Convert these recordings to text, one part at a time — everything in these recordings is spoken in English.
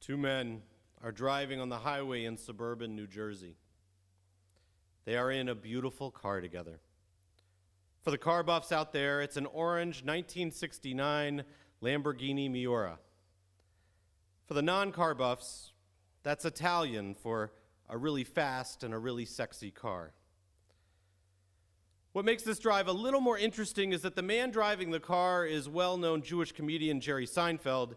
Two men are driving on the highway in suburban New Jersey. They are in a beautiful car together. For the car buffs out there, it's an orange 1969 Lamborghini Miura. For the non-car buffs, that's Italian for a really fast and a really sexy car. What makes this drive a little more interesting is that the man driving the car is well-known Jewish comedian Jerry Seinfeld,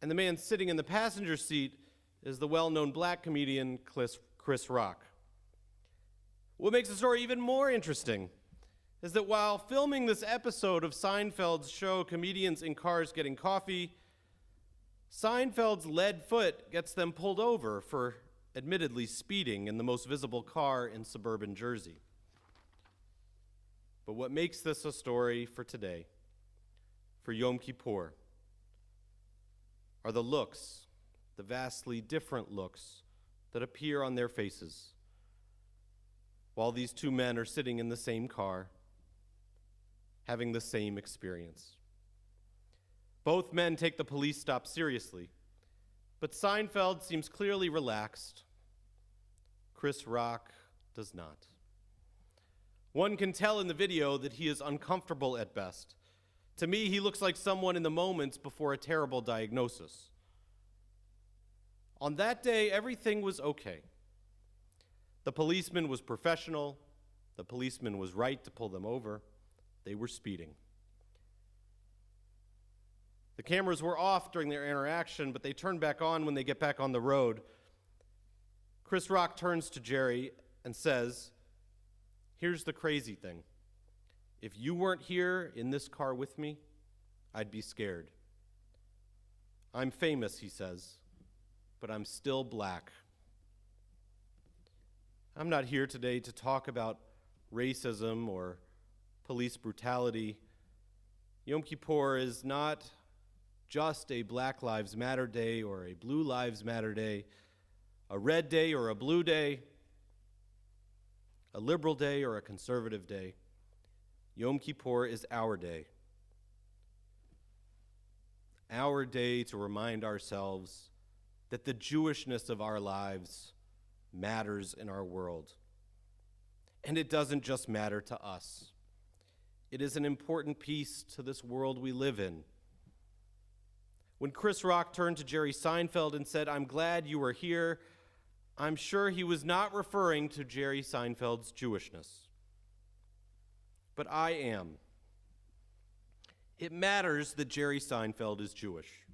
and the man sitting in the passenger seat is the well-known black comedian Chris Rock. What makes the story even more interesting is that while filming this episode of Seinfeld's show Comedians in Cars Getting Coffee, Seinfeld's lead foot gets them pulled over for admittedly speeding in the most visible car in suburban Jersey. But what makes this a story for today, for Yom Kippur, are the looks, the vastly different looks that appear on their faces while these two men are sitting in the same car, having the same experience. Both men take the police stop seriously, but Seinfeld seems clearly relaxed. Chris Rock does not. One can tell in the video that he is uncomfortable at best. To me, he looks like someone in the moments before a terrible diagnosis. On that day, everything was okay. The policeman was professional. The policeman was right to pull them over. They were speeding. The cameras were off during their interaction, but they turn back on when they get back on the road. Chris Rock turns to Jerry and says, "Here's the crazy thing. If you weren't here in this car with me, I'd be scared. I'm famous," he says, "but I'm still black." I'm not here today to talk about racism or police brutality. Yom Kippur is not just a Black Lives Matter day or a Blue Lives Matter day, a red day or a blue day, a liberal day or a conservative day. Yom Kippur is our day. Our day to remind ourselves that the Jewishness of our lives matters in our world. And it doesn't just matter to us. It is an important piece to this world we live in. When Chris Rock turned to Jerry Seinfeld and said, "I'm glad you were here," I'm sure he was not referring to Jerry Seinfeld's Jewishness. But I am. It matters that Jerry Seinfeld is Jewish.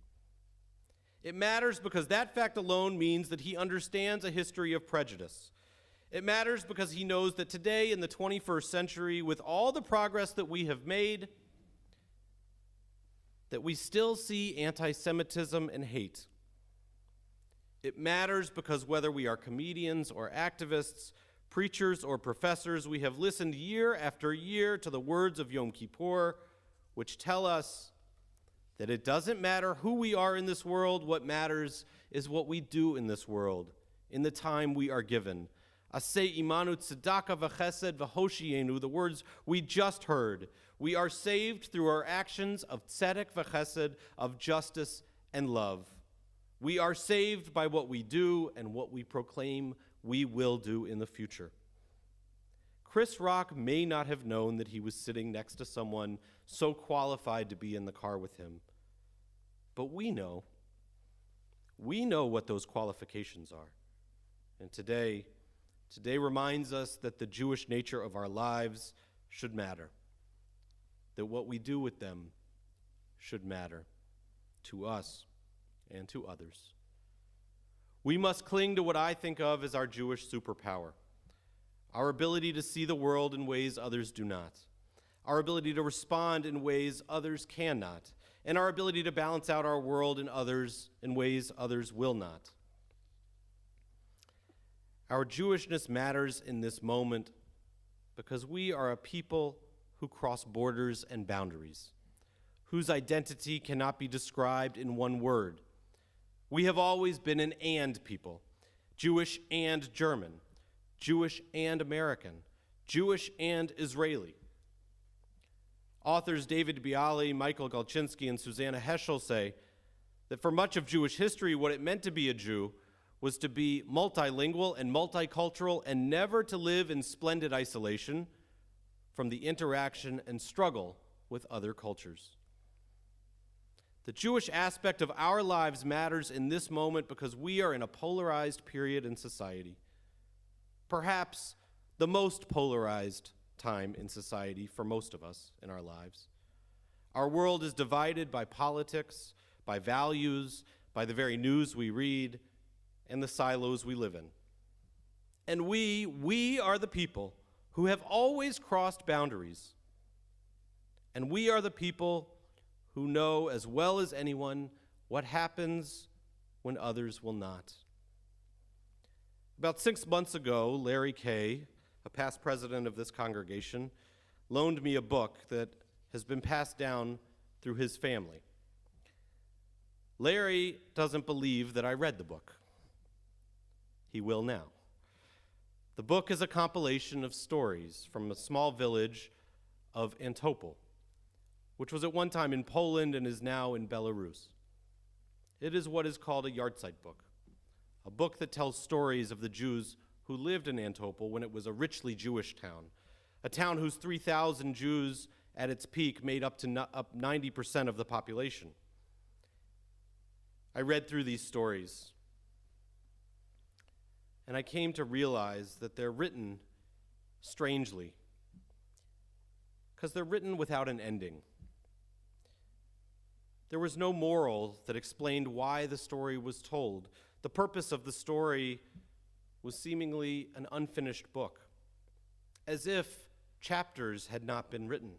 It matters because that fact alone means that he understands a history of prejudice. It matters because he knows that today in the 21st century, with all the progress that we have made, that we still see anti-Semitism and hate. It matters because whether we are comedians or activists, preachers or professors, we have listened year after year to the words of Yom Kippur, which tell us that it doesn't matter who we are in this world, what matters is what we do in this world, in the time we are given. Aseh imanu tzedakah v'chesed v'hoshienu, the words we just heard. We are saved through our actions of tzedek v'chesed, of justice and love. We are saved by what we do and what we proclaim we will do in the future. Chris Rock may not have known that he was sitting next to someone so qualified to be in the car with him. But we know. We know what those qualifications are. And today reminds us that the Jewish nature of our lives should matter. That what we do with them should matter to us and to others. We must cling to what I think of as our Jewish superpower, our ability to see the world in ways others do not, our ability to respond in ways others cannot, and our ability to balance out our world in ways others will not. Our Jewishness matters in this moment because we are a people who cross borders and boundaries, whose identity cannot be described in one word. We have always been an "and" people, Jewish and German, Jewish and American, Jewish and Israeli. Authors David Bialy, Michael Galczynski, and Susanna Heschel say, That for much of Jewish history, what it meant to be a Jew was to be multilingual and multicultural and never to live in splendid isolation from the interaction and struggle with other cultures. The Jewish aspect of our lives matters in this moment because we are in a polarized period in society. Perhaps the most polarized time in society for most of us in our lives. Our world is divided by politics, by values, by the very news we read, and the silos we live in. And we are the people who have always crossed boundaries. And we are the people who know as well as anyone what happens when others will not. About 6 months ago, Larry Kay, a past president of this congregation, loaned me a book that has been passed down through his family. Larry doesn't believe that I read the book. He will now. The book is a compilation of stories from a small village of Antopol, which was at one time in Poland and is now in Belarus. It is what is called a yahrzeit book, a book that tells stories of the Jews who lived in Antopol when it was a richly Jewish town, a town whose 3,000 Jews at its peak made up 90% of the population. I read through these stories, and I came to realize that they're written strangely, because they're written without an ending. There was no moral that explained why the story was told. The purpose of the story was seemingly an unfinished book, as if chapters had not been written.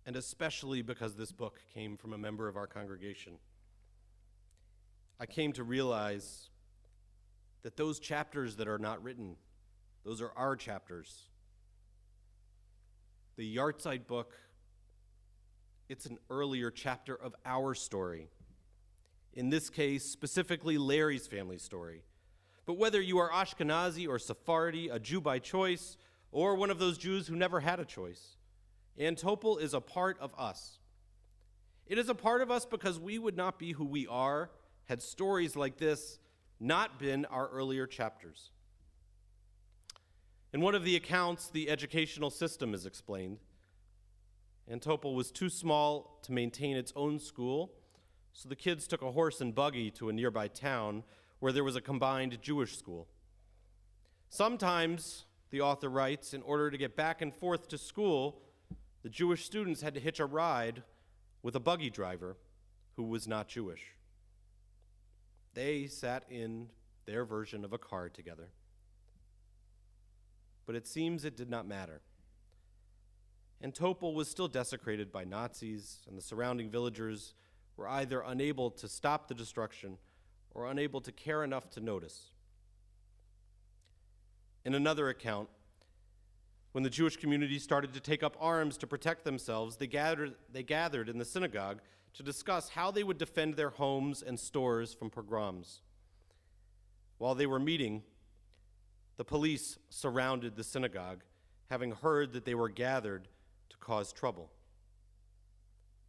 And especially because this book came from a member of our congregation, I came to realize that those chapters that are not written, those are our chapters. The yahrzeit book, it's an earlier chapter of our story. In this case, specifically Larry's family story. But whether you are Ashkenazi or Sephardi, a Jew by choice, or one of those Jews who never had a choice, Antopol is a part of us. It is a part of us because we would not be who we are had stories like this not been our earlier chapters. In one of the accounts, the educational system is explained. Antopol was too small to maintain its own school, so the kids took a horse and buggy to a nearby town where there was a combined Jewish school. Sometimes, the author writes, in order to get back and forth to school, the Jewish students had to hitch a ride with a buggy driver who was not Jewish. They sat in their version of a car together. But it seems it did not matter. Antopol was still desecrated by Nazis, and the surrounding villagers were either unable to stop the destruction or unable to care enough to notice. In another account, when the Jewish community started to take up arms to protect themselves, they gathered in the synagogue to discuss how they would defend their homes and stores from pogroms. While they were meeting, the police surrounded the synagogue, having heard that they were gathered to cause trouble.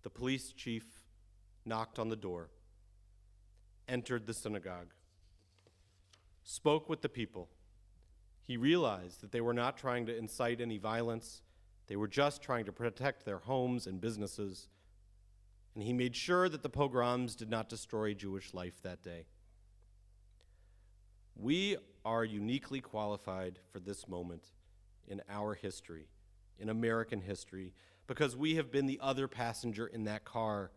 The police chief knocked on the door, entered the synagogue, spoke with the people. He realized that they were not trying to incite any violence. They were just trying to protect their homes and businesses. And he made sure that the pogroms did not destroy Jewish life that day. We are uniquely qualified for this moment in our history, in American history, because we have been the other passenger in that car.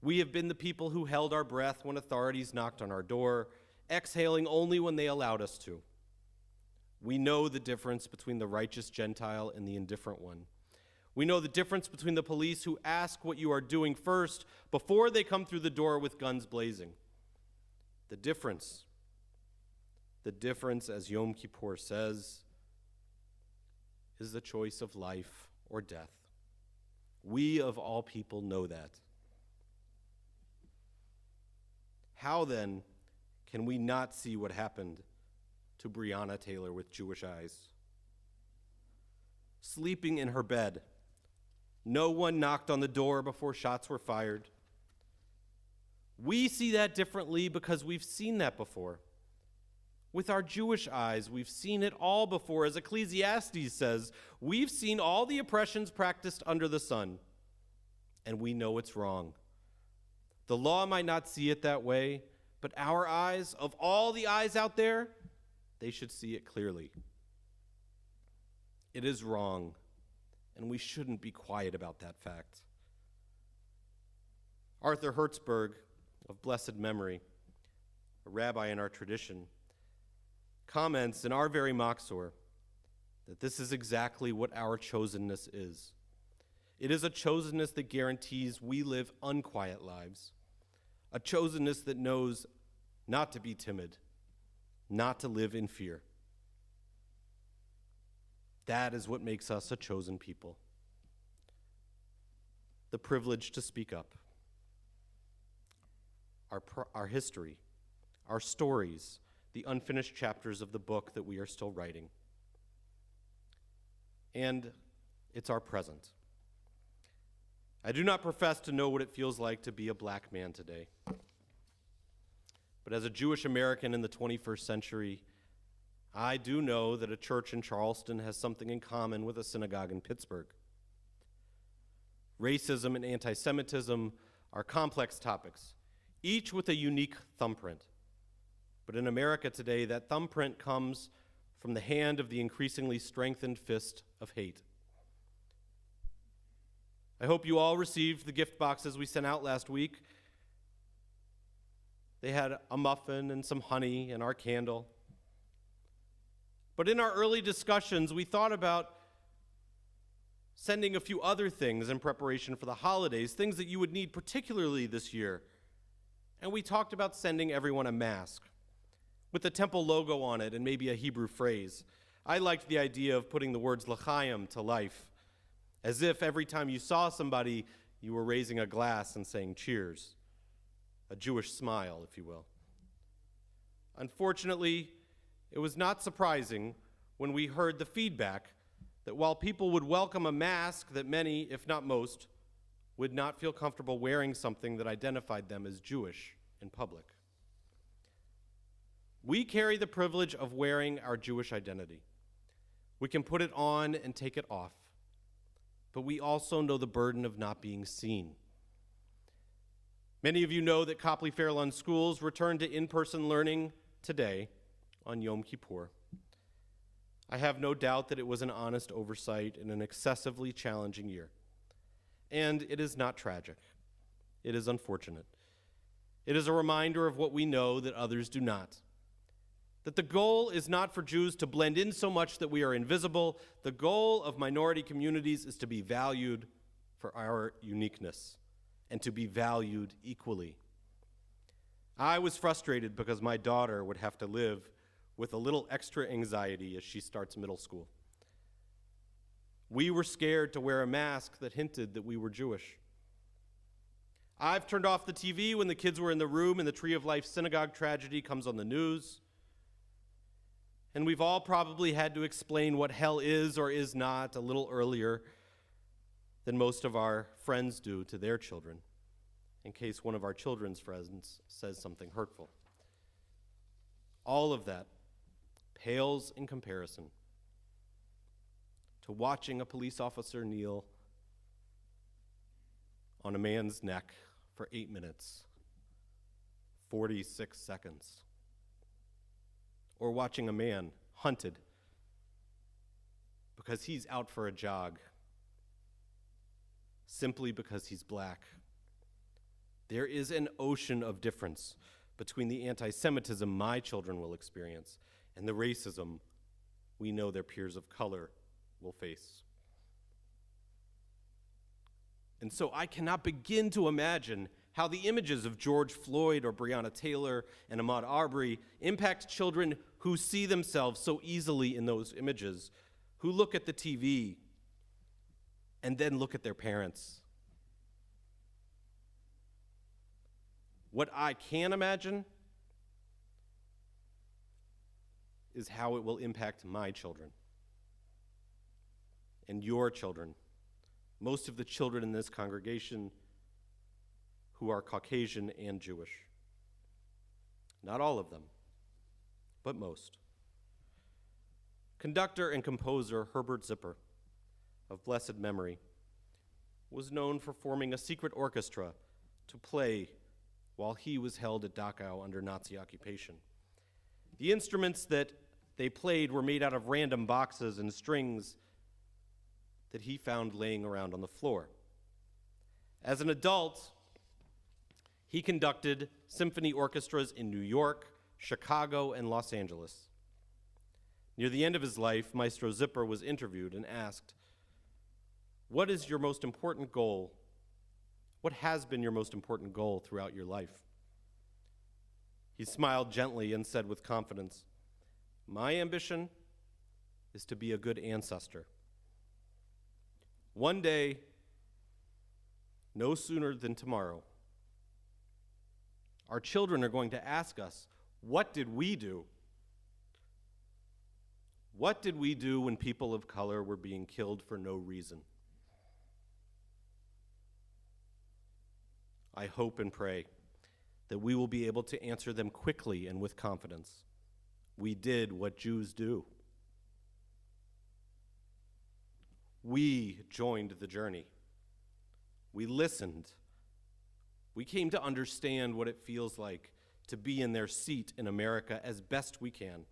We have been the people who held our breath when authorities knocked on our door, exhaling only when they allowed us to. We know the difference between the righteous Gentile and the indifferent one. We know the difference between the police who ask what you are doing first before they come through the door with guns blazing. The difference, as Yom Kippur says, is the choice of life or death. We of all people know that. How then can we not see what happened to Breonna Taylor with Jewish eyes? Sleeping in her bed, No one knocked on the door before shots were fired. We see that differently because we've seen that before. With our Jewish eyes, we've seen it all before. As Ecclesiastes says, we've seen all the oppressions practiced under the sun, and we know it's wrong. The law might not see it that way, but our eyes, of all the eyes out there, they should see it clearly. It is wrong, and we shouldn't be quiet about that fact. Arthur Hertzberg, of blessed memory, a rabbi in our tradition, comments in our very Machzor that this is exactly what our chosenness is. It is a chosenness that guarantees we live unquiet lives, a chosenness that knows not to be timid, not to live in fear. That is what makes us a chosen people. The privilege to speak up. Our history, our stories, the unfinished chapters of the book that we are still writing. And it's our present. I do not profess to know what it feels like to be a black man today. But as a Jewish American in the 21st century, I do know that a church in Charleston has something in common with a synagogue in Pittsburgh. Racism and anti-Semitism are complex topics, each with a unique thumbprint. But in America today, that thumbprint comes from the hand of the increasingly strengthened fist of hate. I hope you all received the gift boxes we sent out last week. They had a muffin and some honey and our candle. But in our early discussions, we thought about sending a few other things in preparation for the holidays, things that you would need particularly this year. And we talked about sending everyone a mask with the temple logo on it and maybe a Hebrew phrase. I liked the idea of putting the words l'chaim to life, as if every time you saw somebody, you were raising a glass and saying cheers, a Jewish smile, if you will. Unfortunately, it was not surprising when we heard the feedback that while people would welcome a mask, that many, if not most, would not feel comfortable wearing something that identified them as Jewish in public. We carry the privilege of wearing our Jewish identity. We can put it on and take it off, but we also know the burden of not being seen. Many of you know that Copley Fairlawn schools returned to in-person learning today on Yom Kippur. I have no doubt that it was an honest oversight in an excessively challenging year. And it is not tragic. It is unfortunate. It is a reminder of what we know that others do not. That the goal is not for Jews to blend in so much that we are invisible. The goal of minority communities is to be valued for our uniqueness and to be valued equally. I was frustrated because my daughter would have to live with a little extra anxiety as she starts middle school. We were scared to wear a mask that hinted that we were Jewish. I've turned off the TV when the kids were in the room and the Tree of Life synagogue tragedy comes on the news. And we've all probably had to explain what hell is or is not a little earlier than most of our friends do to their children, in case one of our children's friends says something hurtful. All of that pales in comparison to watching a police officer kneel on a man's neck for 8 minutes, 46 seconds, or watching a man hunted because he's out for a jog, simply because he's black. There is an ocean of difference between the anti-Semitism my children will experience and the racism we know their peers of color will face. And so I cannot begin to imagine how the images of George Floyd or Breonna Taylor and Ahmaud Arbery impact children who see themselves so easily in those images, who look at the TV and then look at their parents. What I can imagine is how it will impact my children and your children most of the children in this congregation who are Caucasian and Jewish. Not all of them, but most. Conductor and composer Herbert Zipper, of blessed memory, was known for forming a secret orchestra to play while he was held at Dachau under Nazi occupation. The instruments that they played were made out of random boxes and strings that he found laying around on the floor. As an adult, he conducted symphony orchestras in New York, Chicago, and Los Angeles. Near the end of his life, Maestro Zipper was interviewed and asked, "What is your most important goal? What has been your most important goal throughout your life?" He smiled gently and said with confidence, "My ambition is to be a good ancestor. One day, no sooner than tomorrow, our children are going to ask us, what did we do? What did we do when people of color were being killed for no reason?" I hope and pray that we will be able to answer them quickly and with confidence. We did what Jews do. We joined the journey. We listened. We came to understand what it feels like to be in their seat in America as best we can.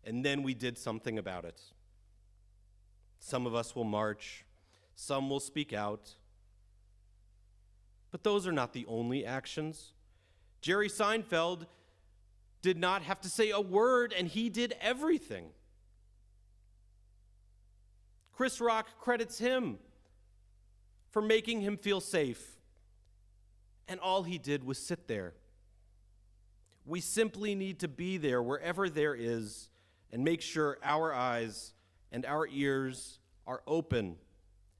And then we did something about it. Some of us will march, some will speak out. But those are not the only actions. Jerry Seinfeld did not have to say a word, and he did everything. Chris Rock credits him for making him feel safe, and all he did was sit there. We simply need to be there wherever there is and make sure our eyes and our ears are open,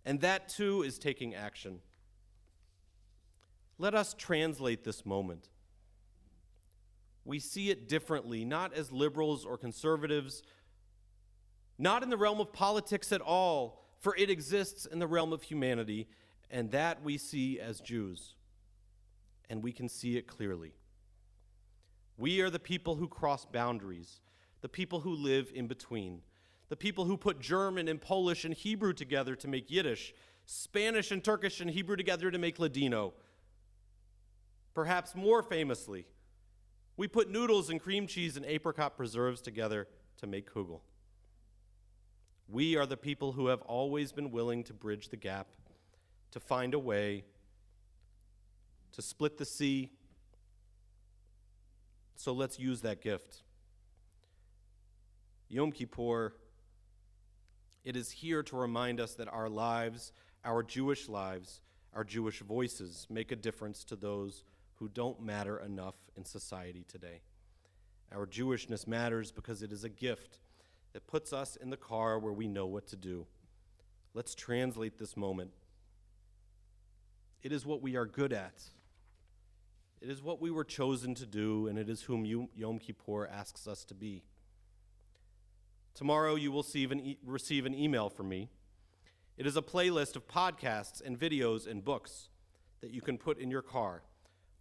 and that too is taking action. Let us translate this moment. We see it differently, not as liberals or conservatives, not in the realm of politics at all, for it exists in the realm of humanity, and that we see as Jews, and we can see it clearly. We are the people who cross boundaries, the people who live in between, the people who put German and Polish and Hebrew together to make Yiddish, Spanish and Turkish and Hebrew together to make Ladino. Perhaps more famously, we put noodles and cream cheese and apricot preserves together to make kugel. We are the people who have always been willing to bridge the gap, to find a way, to split the sea. So let's use that gift. Yom Kippur, it is here to remind us that our lives, our Jewish voices, make a difference to those who don't matter enough in society today. Our Jewishness matters because it is a gift that puts us in the car where we know what to do. Let's translate this moment. It is what we are good at. It is what we were chosen to do, and it is whom Yom Kippur asks us to be. Tomorrow you will receive an email from me. It is a playlist of podcasts and videos and books that you can put in your car,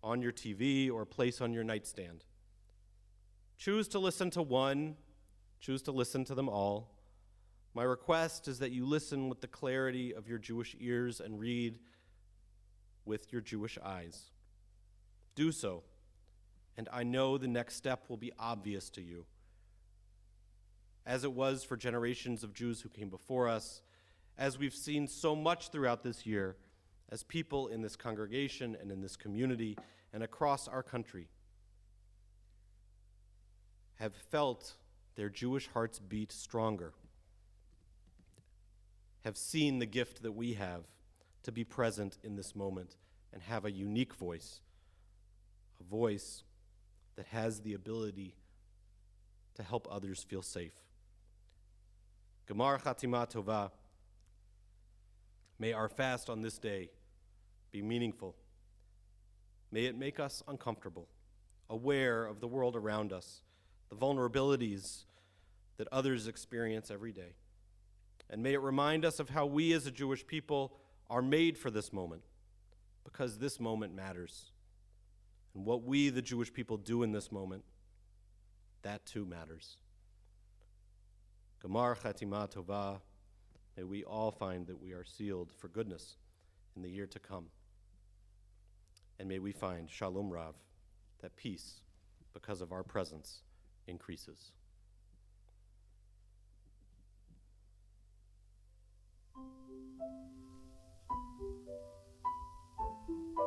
on your TV, or place on your nightstand. Choose to listen to one, choose to listen to them all. My request is that you listen with the clarity of your Jewish ears and read with your Jewish eyes. Do so, and I know the next step will be obvious to you. As it was for generations of Jews who came before us, as we've seen so much throughout this year, as people in this congregation and in this community and across our country have felt their Jewish hearts beat stronger, have seen the gift that we have to be present in this moment and have a unique voice, a voice that has the ability to help others feel safe. Gemar Chatima Tova. May our fast on this day be meaningful. May it make us uncomfortable, aware of the world around us, the vulnerabilities that others experience every day. And may it remind us of how we as a Jewish people are made for this moment, because this moment matters. And what we, the Jewish people, do in this moment, that too matters. Gamar Chatima Tova, may we all find that we are sealed for goodness in the year to come. And may we find Shalom Rav, that peace, because of our presence, increases.